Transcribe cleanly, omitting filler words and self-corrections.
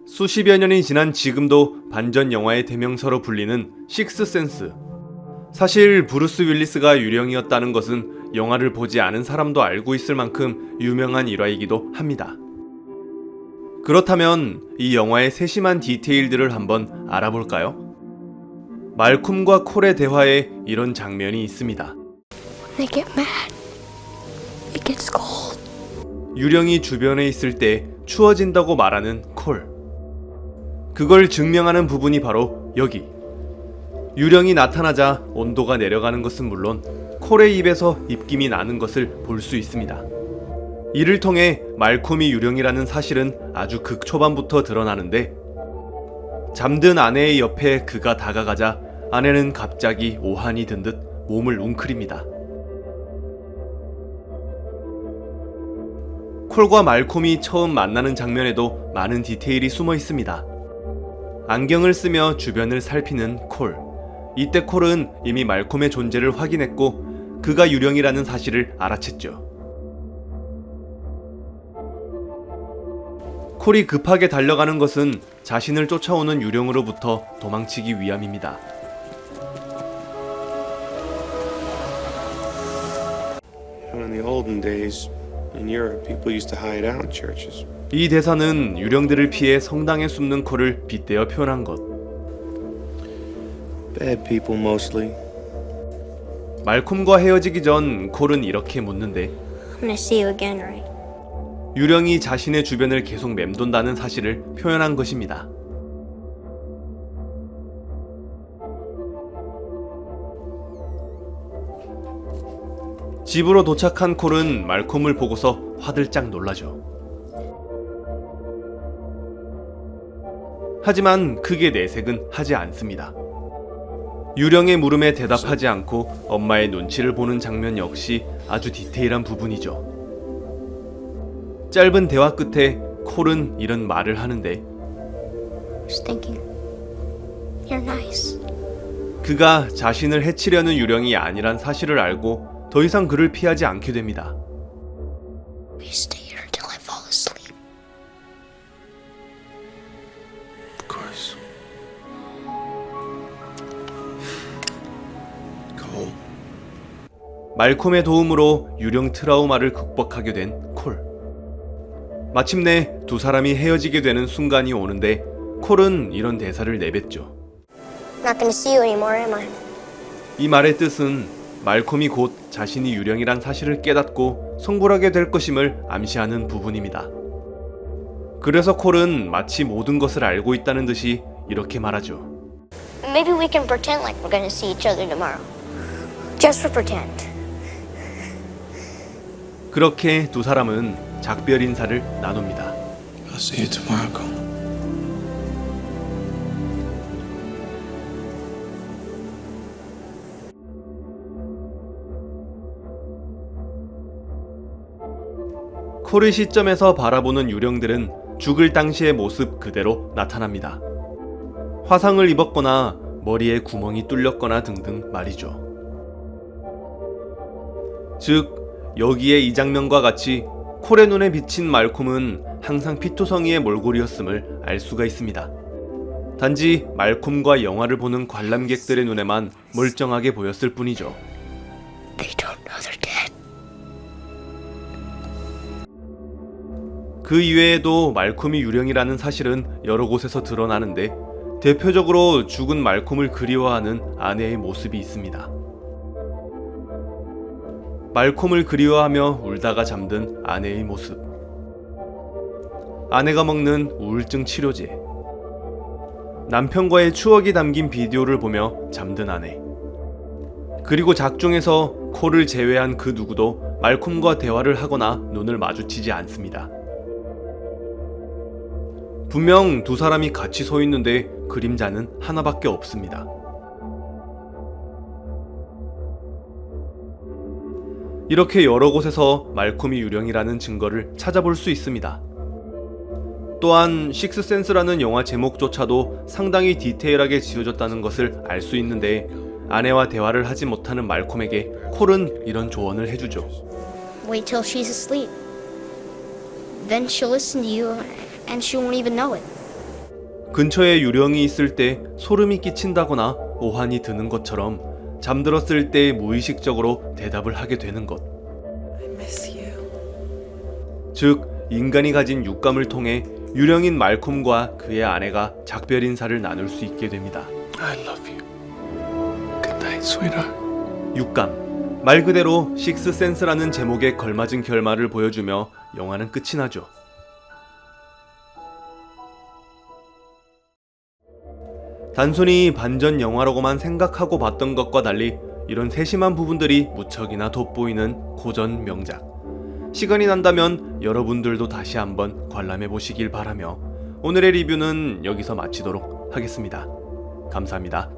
수십여 년이 지난 지금도 반전 영화의 대명사로 불리는 식스센스. 사실 브루스 윌리스가 유령이었다는 것은 영화를 보지 않은 사람도 알고 있을 만큼 유명한 일화이기도 합니다. 그렇다면 이 영화의 세심한 디테일들을 한번 알아볼까요? 말콤과 콜의 대화에 이런 장면이 있습니다. They get mad. It gets cold. 유령이 주변에 있을 때 추워진다고 말하는 콜. 그걸 증명하는 부분이 바로 여기. 유령이 나타나자 온도가 내려가는 것은 물론 콜의 입에서 입김이 나는 것을 볼 수 있습니다. 이를 통해 말콤이 유령이라는 사실은 아주 극초반부터 드러나는데, 잠든 아내의 옆에 그가 다가가자 아내는 갑자기 오한이 든 듯 몸을 웅크립니다. 콜과 말콤이 처음 만나는 장면에도 많은 디테일이 숨어 있습니다. 안경을 쓰며 주변을 살피는 콜. 이때 콜은 이미 말콤의 존재를 확인했고 그가 유령이라는 사실을 알아챘죠. 콜이 급하게 달려가는 것은 자신을 쫓아오는 유령으로부터 도망치기 위함입니다. In the olden days, in Europe, people used to hide out in churches. 이 대사는 유령들을 피해 성당에 숨는 콜을 빗대어 표현한 것. Bad people mostly. 말콤과 헤어지기 전 콜은 이렇게 묻는데, I'm gonna see you again, right? 유령이 자신의 주변을 계속 맴돈다는 사실을 표현한 것입니다. 집으로 도착한 콜은 말콤을 보고서 화들짝 놀라죠. 하지만 크게 내색은 하지 않습니다. 유령의 물음에 대답하지 않고 엄마의 눈치를 보는 장면 역시 아주 디테일한 부분이죠. 짧은 대화 끝에 콜은 이런 말을 하는데, Just thinking. You're nice. 그가 자신을 해치려는 유령이 아니란 사실을 알고 더 이상 그를 피하지 않게 됩니다. We stay here until I fall asleep. Of course. Cole. 말콤의 도움으로 유령 트라우마를 극복하게 된 콜. 마침내 두 사람이 헤어지게 되는 순간이 오는데 콜은 이런 대사를 내뱉죠. Not gonna see you anymore, am I? 이 말의 뜻은 말콤이 곧 자신이 유령이란 사실을 깨닫고 성불하게 될 것임을 암시하는 부분입니다. 그래서 콜은 마치 모든 것을 알고 있다는 듯이 이렇게 말하죠. Maybe we can pretend like we're gonna see each other tomorrow. Just for pretend. 그렇게 두 사람은 작별 인사를 나눕니다. I'll see you tomorrow, Cole. 콜의 시점에서 바라보는 유령들은 죽을 당시의 모습 그대로 나타납니다. 화상을 입었거나 머리에 구멍이 뚫렸거나 등등 말이죠. 즉, 여기에 이 장면과 같이 콜의 눈에 비친 말콤은 항상 피투성이의 몰골이었음을 알 수가 있습니다. 단지 말콤과 영화를 보는 관람객들의 눈에만 멀쩡하게 보였을 뿐이죠. They don't know they're dead. 그 이외에도 말콤이 유령이라는 사실은 여러 곳에서 드러나는데, 대표적으로 죽은 말콤을 그리워하는 아내의 모습이 있습니다. 말콤을 그리워하며 울다가 잠든 아내의 모습. 아내가 먹는 우울증 치료제. 남편과의 추억이 담긴 비디오를 보며 잠든 아내. 그리고 작중에서 콜을 제외한 그 누구도 말콤과 대화를 하거나 눈을 마주치지 않습니다. 분명 두 사람이 같이 서 있는데 그림자는 하나밖에 없습니다. 이렇게 여러 곳에서 말콤이 유령이라는 증거를 찾아볼 수 있습니다. 또한 식스센스라는 영화 제목조차도 상당히 디테일하게 지어졌다는 것을 알 수 있는데, 아내와 대화를 하지 못하는 말콤에게 콜은 이런 조언을 해주죠. Wait till she's asleep. Then she'll listen to you and she won't even know it. 근처에 유령이 있을 때 소름이 끼친다거나 오한이 드는 것처럼 잠들었을 때 무의식적으로 대답을 하게 되는 것. I miss you. 즉, 인간이 가진 육감을 통해 유령인 말콤과 그의 아내가 작별 인사를 나눌 수 있게 됩니다. I love you. Good night, sweetheart. 육감, 말 그대로 식스센스라는 제목에 걸맞은 결말을 보여주며 영화는 끝이 나죠. 단순히 반전 영화라고만 생각하고 봤던 것과 달리 이런 세심한 부분들이 무척이나 돋보이는 고전 명작. 시간이 난다면 여러분들도 다시 한번 관람해 보시길 바라며 오늘의 리뷰는 여기서 마치도록 하겠습니다. 감사합니다.